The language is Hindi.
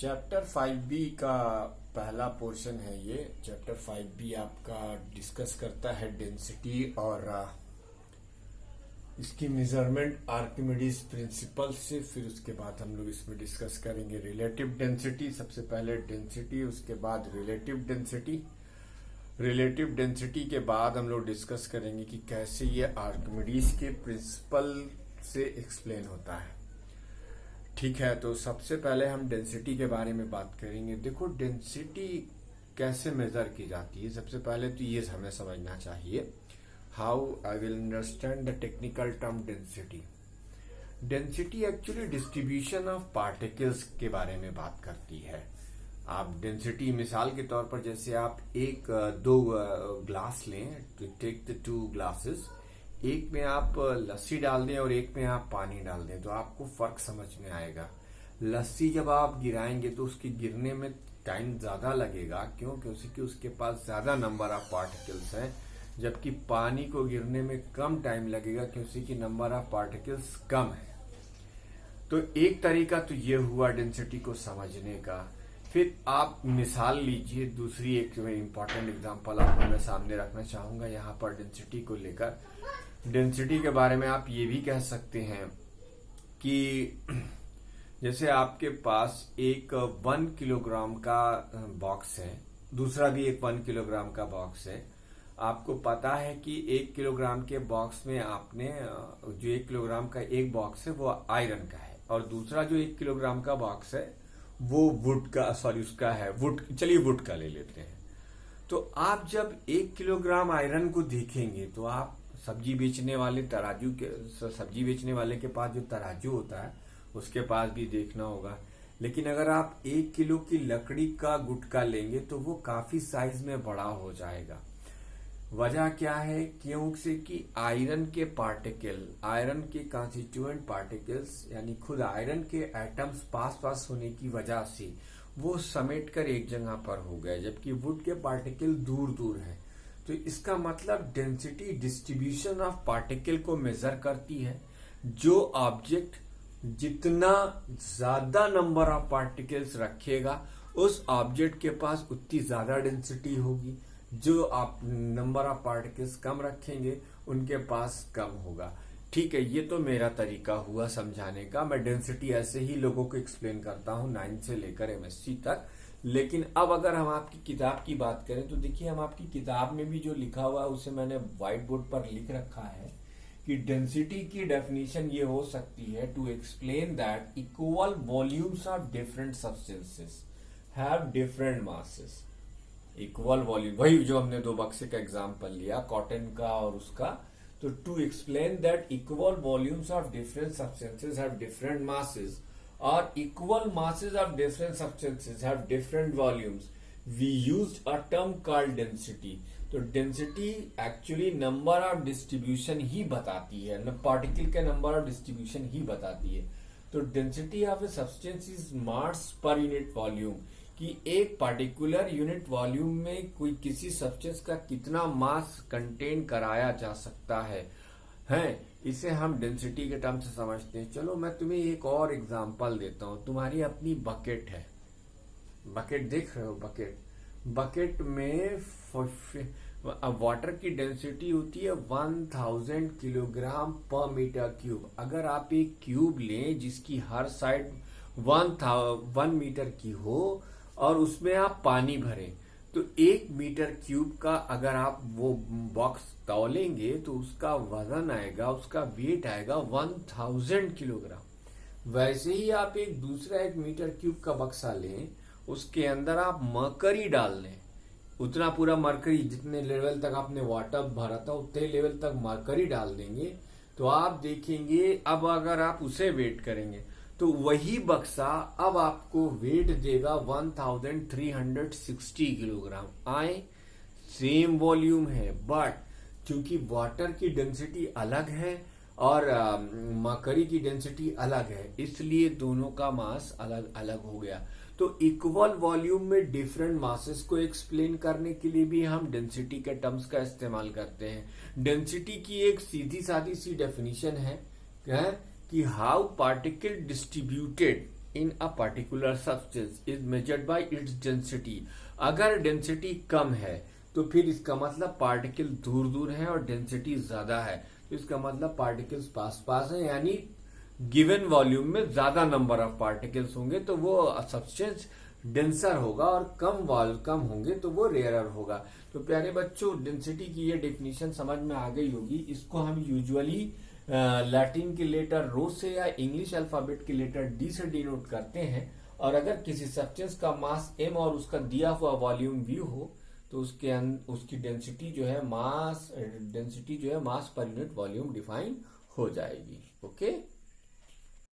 चैप्टर 5B का पहला पोर्शन है ये। चैप्टर 5B आपका डिस्कस करता है डेंसिटी और इसकी मेजरमेंट आर्किमिडीज प्रिंसिपल से। फिर उसके बाद हम लोग इसमें डिस्कस करेंगे रिलेटिव डेंसिटी। सबसे पहले डेंसिटी, उसके बाद रिलेटिव डेंसिटी। रिलेटिव डेंसिटी के बाद हम लोग डिस्कस करेंगे कि कैसे ये आर्किमिडीज के प्रिंसिपल से एक्सप्लेन होता है। ठीक है, तो सबसे पहले हम डेंसिटी के बारे में बात करेंगे। देखो, डेंसिटी कैसे मेजर की जाती है, सबसे पहले तो ये हमें समझना चाहिए। How I will understand the technical term density. Density actually distribution of particles के बारे में बात करती है। आप डेंसिटी, मिसाल के तौर पर जैसे आप दो ग्लास लें, टेक द टू ग्लासेस, एक में आप लस्सी डाल दें और एक में आप पानी डाल दें, तो आपको फर्क समझ में आएगा। लस्सी जब आप गिराएंगे तो उसके गिरने में टाइम ज्यादा लगेगा, क्यों? क्योंकि उसके पास ज्यादा नंबर ऑफ पार्टिकल्स हैं, जबकि पानी को गिरने में कम टाइम लगेगा क्योंकि नंबर ऑफ पार्टिकल्स कम है। तो एक तरीका तो ये हुआ डेंसिटी को समझने का। फिर आप मिसाल लीजिए, दूसरी एक इम्पॉर्टेंट एग्जांपल आपको मैं सामने रखना चाहूंगा यहाँ पर डेंसिटी को लेकर। डेंसिटी के बारे में आप ये भी कह सकते हैं कि जैसे आपके पास एक 1 किलोग्राम का बॉक्स है, दूसरा भी एक 1 किलोग्राम का बॉक्स है। आपको पता है कि 1 किलोग्राम के बॉक्स में आपने जो 1 किलोग्राम का एक बॉक्स है वो आयरन का है, और दूसरा जो 1 किलोग्राम का बॉक्स है वो वुड का ले लेते हैं। तो आप जब 1 किलोग्राम आयरन को देखेंगे तो आप सब्जी बेचने वाले के पास जो तराजू होता है उसके पास भी देखना होगा। लेकिन अगर आप 1 किलो की लकड़ी का गुटका लेंगे तो वो काफी साइज में बड़ा हो जाएगा। वजह क्या है? क्योंकि आयरन के कॉन्स्टिट्यूएंट पार्टिकल्स यानी खुद आयरन के एटम्स पास होने की वजह से वो समेटकर एक जगह पर हो गए, जबकि वुड के पार्टिकल दूर दूर हैं। तो इसका मतलब डेंसिटी डिस्ट्रीब्यूशन ऑफ पार्टिकल को मेजर करती है। जो ऑब्जेक्ट जितना ज्यादा नंबर ऑफ पार्टिकल्स रखेगा उस ऑब्जेक्ट के पास उतनी ज्यादा डेंसिटी होगी। जो आप नंबर ऑफ पार्टिकल्स कम रखेंगे उनके पास कम होगा। ठीक है, ये तो मेरा तरीका हुआ समझाने का। मैं डेंसिटी ऐसे ही लोगों को एक्सप्लेन करता हूँ 9 से लेकर MSc तक। लेकिन अब अगर हम आपकी किताब की बात करें तो देखिए, हम आपकी किताब में भी जो लिखा हुआ है उसे मैंने व्हाइट बोर्ड पर लिख रखा है कि डेंसिटी की डेफिनेशन ये हो सकती है to explain that equal volumes of different substances have different masses. Equal volume, वही जो हमने दो बक्से का एग्जांपल लिया, कॉटन का और उसका। तो to explain that equal volumes of different substances have different masses और equal masses of different substances have different volumes, we used a term called density। तो density actually number of distribution ही बताती है, पार्टिकल के नंबर ऑफ डिस्ट्रीब्यूशन ही बताती है। तो density of a substance is mass per unit volume, कि एक पार्टिकुलर यूनिट वॉल्यूम में कोई किसी सब्सटेंस का कितना मास कंटेन कराया जा सकता है इसे हम डेंसिटी के टर्म से समझते हैं। चलो मैं तुम्हें एक और एग्जांपल देता हूं। तुम्हारी अपनी बकेट है, बकेट देख रहे हो, बकेट में वाटर की डेंसिटी होती है 1000 किलोग्राम पर मीटर क्यूब। अगर आप एक क्यूब लें जिसकी हर साइड 1 मीटर की हो और उसमें आप पानी भरें, तो 1 मीटर क्यूब का अगर आप वो बॉक्स तौलेंगे तो उसका वजन आएगा, उसका वेट आएगा 1000 किलोग्राम। वैसे ही आप एक दूसरा 1 मीटर क्यूब का बक्सा लें, उसके अंदर आप मरकरी डाल लें, उतना पूरा मरकरी जितने लेवल तक आपने वाटर भरा था उतने लेवल तक मरकरी डाल देंगे, तो आप देखेंगे अब अगर आप उसे वेट करेंगे तो वही बक्सा अब आपको वेट देगा 1360 किलोग्राम। सेम वॉल्यूम है, बट क्योंकि वाटर की डेंसिटी अलग है और मरकरी की डेंसिटी अलग है, इसलिए दोनों का मास अलग अलग हो गया। तो इक्वल वॉल्यूम में डिफरेंट मासेस को एक्सप्लेन करने के लिए भी हम डेंसिटी के टर्म्स का इस्तेमाल करते हैं। डेंसिटी की एक सीधी सादी सी डेफिनेशन है कि how particle distributed in a particular substance is measured by its density। अगर डेंसिटी कम है तो फिर इसका मतलब पार्टिकल दूर दूर है और डेंसिटी ज्यादा है, तो इसका मतलब पार्टिकल्स पास पास है, यानी गिवन वॉल्यूम में ज्यादा नंबर ऑफ पार्टिकल्स होंगे तो वो सब्सटेंस डेंसर होगा, और कम होंगे तो वो रेयरर होगा। तो प्यारे बच्चों, डेंसिटी की ये डेफिनेशन समझ में आ गई होगी। इसको हम यूजुअली लैटिन के लेटर रो से या इंग्लिश अल्फाबेट के लेटर डी से डिनोट करते हैं। और अगर किसी सब्सटेंस का मास m और उसका दिया हुआ वॉल्यूम v हो तो उसकी डेंसिटी जो है मास पर यूनिट वॉल्यूम डिफाइन हो जाएगी। ओके।